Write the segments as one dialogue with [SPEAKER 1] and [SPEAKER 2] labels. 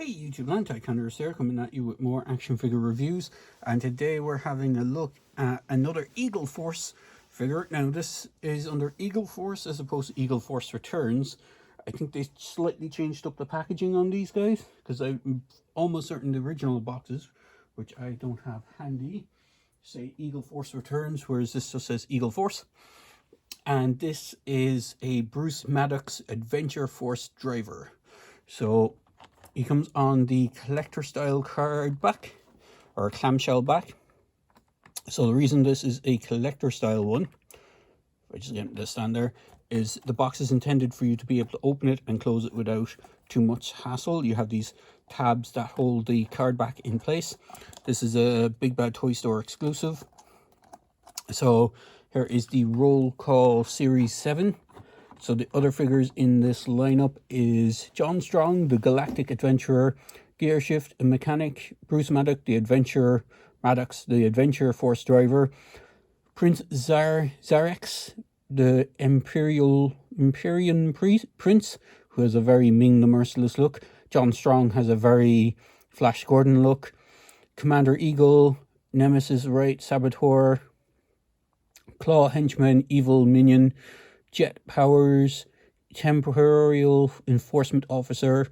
[SPEAKER 1] Hey YouTube land, Tycondrius here, coming at you with more action figure reviews, and today we're having a look at another Eagle Force figure. Now this is under Eagle Force as opposed to Eagle Force Returns. I think they slightly changed up the packaging on these guys, because I'm almost certain the original boxes, which I don't have handy, say Eagle Force Returns, whereas this just says Eagle Force. And this is a Bruce Maddox Adventure Force driver. So he comes on the collector style card back, or clamshell back. So the reason this is a collector style one, if I just get this stand there, is the box is intended for you to be able to open it and close it without too much hassle. You have these tabs that hold the card back in place. This is a Big Bad Toy Store exclusive. So here is the Roll Call Series 7. So the other figures in this lineup is John Strong, the Galactic Adventurer, Gearshift, a Mechanic, Bruce Maddox, the Maddox, the Adventure Force Driver, Prince Zarex, the Empyrean Prince, who has a very Ming the Merciless look. John Strong has a very Flash Gordon look. Commander Eagle, Nemesis Wright, Saboteur, Claw Henchman, Evil Minion, Jet Powers, Temporal Enforcement Officer,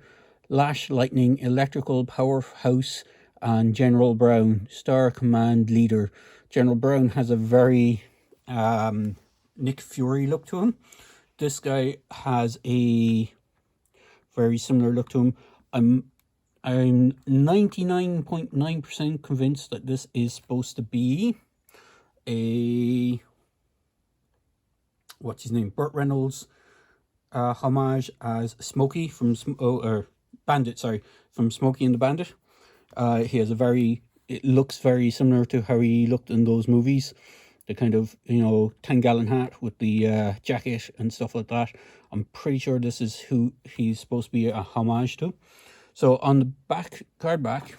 [SPEAKER 1] Lash Lightning, Electrical Powerhouse, and General Brown, Star Command Leader. General Brown has a very Nick Fury look to him. This guy has a very similar look to him. I'm 99.9% convinced that this is supposed to be a what's his name, Burt Reynolds homage as Smokey from Bandit, sorry, from Smokey and the Bandit. He has it looks very similar to how he looked in those movies, the kind of 10-gallon hat with the jacket and stuff like that. I'm pretty sure this is who he's supposed to be a homage to. So on the card back,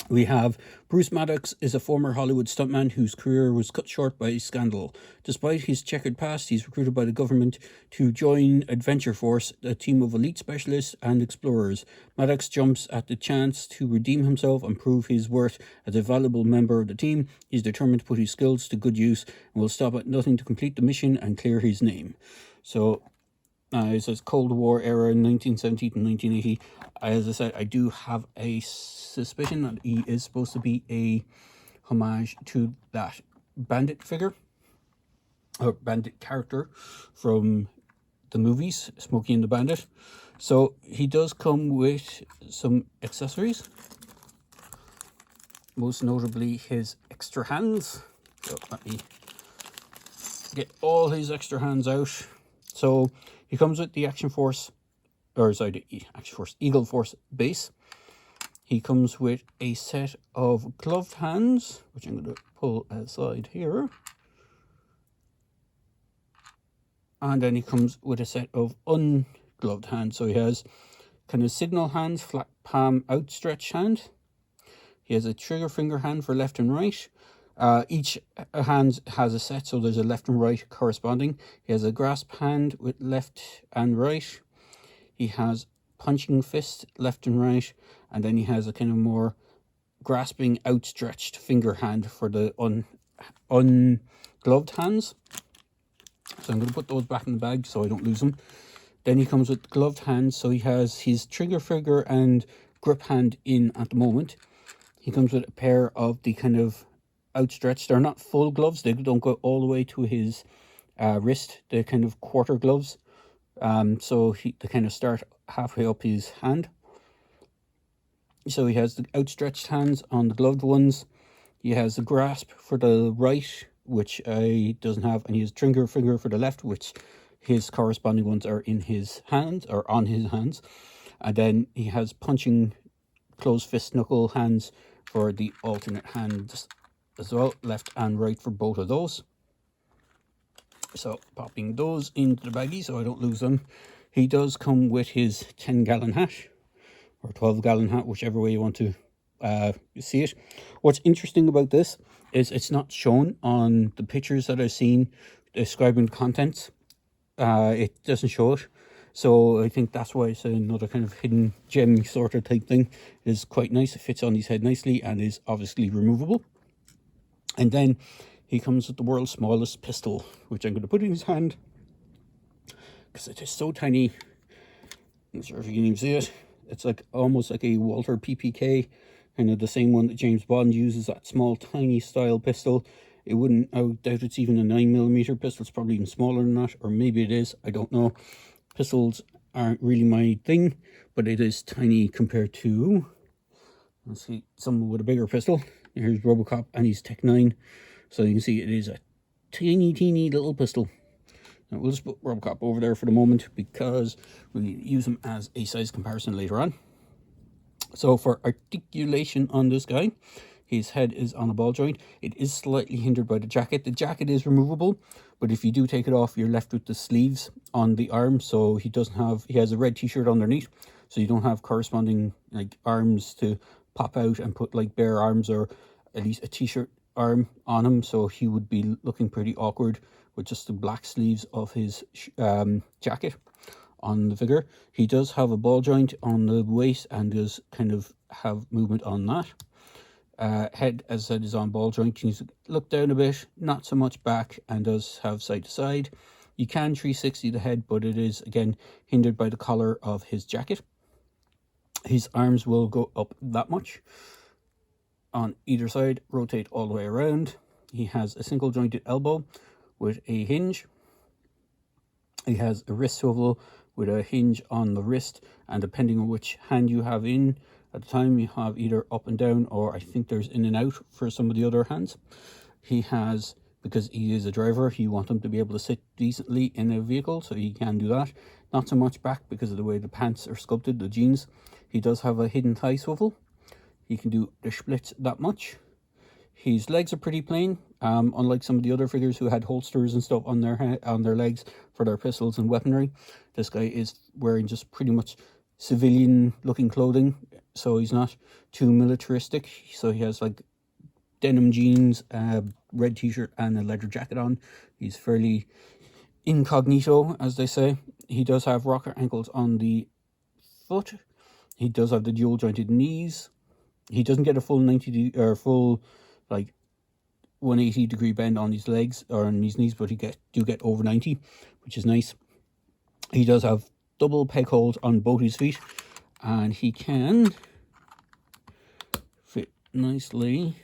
[SPEAKER 1] we have Bruce Maddox is a former Hollywood stuntman whose career was cut short by scandal. Despite his checkered past, he's recruited by the government to join Adventure Force, a team of elite specialists and explorers. Maddox jumps at the chance to redeem himself and prove his worth as a valuable member of the team. He's determined to put his skills to good use and will stop at nothing to complete the mission and clear his name. So it says Cold War era, 1970 to 1980. As I said, I do have a suspicion that he is supposed to be a homage to that Bandit figure, or Bandit character from the movies, Smokey and the Bandit. So he does come with some accessories, most notably his extra hands. So let me get all his extra hands out. So he comes with the Eagle Force Eagle Force base. He comes with a set of gloved hands, which I'm going to pull aside here. And then he comes with a set of ungloved hands. So he has kind of signal hands, flat palm, outstretched hand. He has a trigger finger hand for left and right. Each hand has a set, so there's a left and right corresponding. He has a grasp hand with left and right. He has punching fist, left and right. And then he has a kind of more grasping, outstretched finger hand for the ungloved hands. So I'm going to put those back in the bag so I don't lose them. Then he comes with gloved hands. So he has his trigger finger and grip hand in at the moment. He comes with a pair of the kind of outstretched, they're not full gloves, they don't go all the way to his wrist, they're kind of quarter gloves, so they kind of start halfway up his hand. So he has the outstretched hands on the gloved ones. He has the grasp for the right, which he doesn't have, and he has trigger finger for the left, which his corresponding ones are in his hands, or on his hands. And then he has punching closed fist knuckle hands for the alternate hands as well, left and right for both of those. So popping those into the baggie so I don't lose them. He does come with his 10-gallon hat, or 12-gallon hat, whichever way you want to see it. What's interesting about this is it's not shown on the pictures that I've seen describing the contents. It doesn't show it. So I think that's why it's another kind of hidden gem sort of type thing. It is quite nice. It fits on his head nicely and is obviously removable. And then he comes with the world's smallest pistol, which I'm going to put in his hand because it is so tiny. I'm not sure if you can even see it. It's like almost like a Walter PPK, kind of the same one that James Bond uses, that small tiny style pistol. It wouldn't, I would doubt it's even a 9mm pistol. It's probably even smaller than that, or maybe it is, I don't know. Pistols aren't really my thing, but it is tiny compared to, let's see, someone with a bigger pistol. Here's Robocop and he's Tech 9. So you can see it is a teeny little pistol. Now we'll just put Robocop over there for the moment because we'll use him as a size comparison later on. So for articulation on this guy, his head is on a ball joint. It is slightly hindered by the jacket. The jacket is removable, but if you do take it off, you're left with the sleeves on the arm. So he has a red t-shirt underneath, so you don't have corresponding like arms to pop out and put like bare arms, or at least a t-shirt arm on him. So he would be looking pretty awkward with just the black sleeves of his jacket on the figure. He does have a ball joint on the waist and does kind of have movement on that. Head, as I said, is on ball joint. You look down a bit, not so much back, and does have side to side. You can 360 the head, but it is again hindered by the collar of his jacket. His arms will go up that much on either side, rotate all the way around. He has a single jointed elbow with a hinge. He has a wrist swivel with a hinge on the wrist, and depending on which hand you have in at the time, you have either up and down, or I think there's in and out for some of the other hands. He has, because he is a driver, you want him to be able to sit decently in a vehicle, so he can do that. Not so much back because of the way the pants are sculpted, the jeans. He does have a hidden thigh swivel. He can do the splits that much. His legs are pretty plain, unlike some of the other figures who had holsters and stuff on their legs for their pistols and weaponry. This guy is wearing just pretty much civilian looking clothing, so he's not too militaristic. So he has like denim jeans, red t-shirt and a leather jacket on. He's fairly incognito, as they say. He does have rocker ankles on the foot. He does have the dual jointed knees. He doesn't get a full 90 or full like 180 degree bend on his legs or on his knees, but he do get over 90, which is nice. He does have double peg holes on both his feet, and he can fit nicely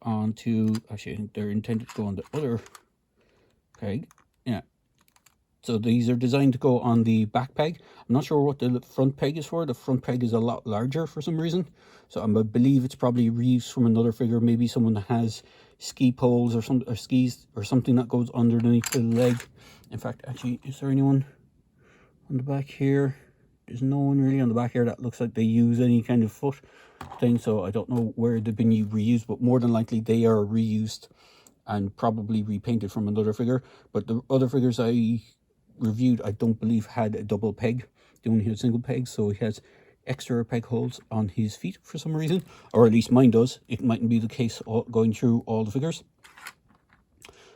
[SPEAKER 1] onto, actually I think they're intended to go on the other peg. Yeah, so these are designed to go on the back peg. I'm not sure what the front peg is for. The front peg is a lot larger for some reason, so I believe it's probably reused from another figure, maybe someone that has ski poles or something, or skis or something that goes underneath the leg. In fact, actually, is there anyone on the back here? There's no one really on the back here that looks like they use any kind of foot thing, so I don't know where they've been reused, but more than likely they are reused and probably repainted from another figure. But the other figures I reviewed, I don't believe had a double peg. They only had a single peg, so he has extra peg holes on his feet for some reason, or at least mine does. It mightn't be the case going through all the figures.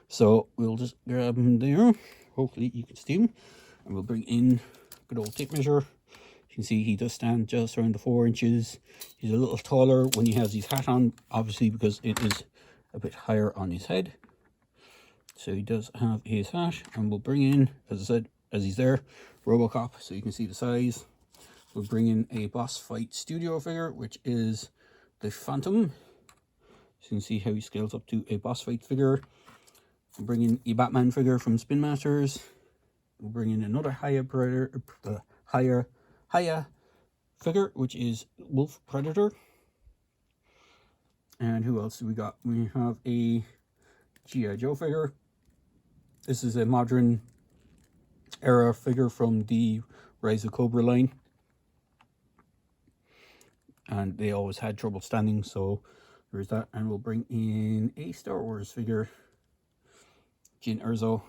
[SPEAKER 1] So we'll just grab him there. Hopefully you can see him, and we'll bring in a good old tape measure. You can see he does stand just around the 4 inches. He's a little taller when he has his hat on, obviously because it is a bit higher on his head. So he does have his hat, and we'll bring in, as I said, as he's there, Robocop, so you can see the size. We'll bring in a boss fight studio figure, which is the Phantom. So you can see how he scales up to a boss fight figure. We'll bring in a Batman figure from Spin Masters. We'll bring in another Haya figure, which is Wolf Predator. And who else do we got? We have a G.I. Joe figure. This is a modern era figure from the Rise of Cobra line. And they always had trouble standing, so there's that. And we'll bring in a Star Wars figure, Jyn Erso.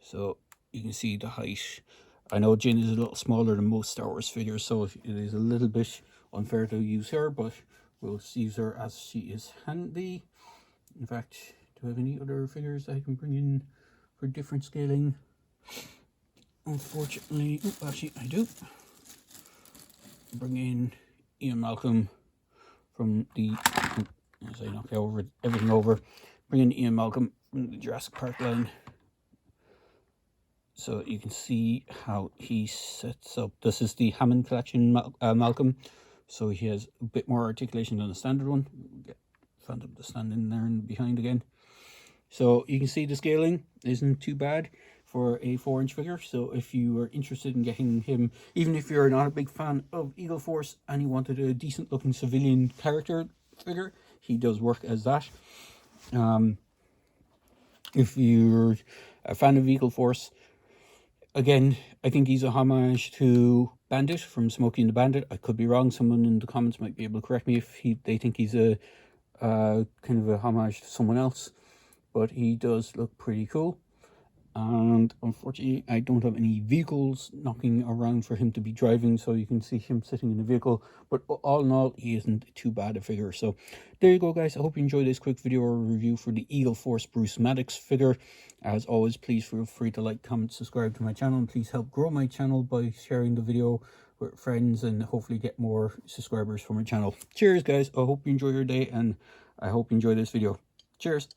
[SPEAKER 1] So you can see the height. I know Jyn is a little smaller than most Star Wars figures, so it is a little bit unfair to use her, but we'll use her as she is handy. In fact, do I have any other figures that I can bring in for different scaling? unfortunately, actually I do, bring in Ian Malcolm from the, as I knock everything over, bring in Ian Malcolm from the Jurassic Park line. So you can see how he sets up. This is the Hammond collection Malcolm. So he has a bit more articulation than the standard one. Get Phantom to stand in there and behind again. So you can see the scaling isn't too bad for a 4-inch figure. So if you are interested in getting him, even if you're not a big fan of Eagle Force and you wanted a decent looking civilian character figure, he does work as that. If you're a fan of Eagle Force, again, I think he's a homage to Bandit from Smokey and the Bandit. I could be wrong. Someone in the comments might be able to correct me if they think he's a kind of a homage to someone else. But he does look pretty cool. And unfortunately, I don't have any vehicles knocking around for him to be driving, so you can see him sitting in a vehicle. But all in all, he isn't too bad a figure. So there you go, guys. I hope you enjoyed this quick video or review for the Eagle Force Bruce Maddox figure. As always, please feel free to like, comment, subscribe to my channel, and please help grow my channel by sharing the video with friends and hopefully get more subscribers for my channel. Cheers, guys. I hope you enjoy your day, and I hope you enjoy this video. Cheers.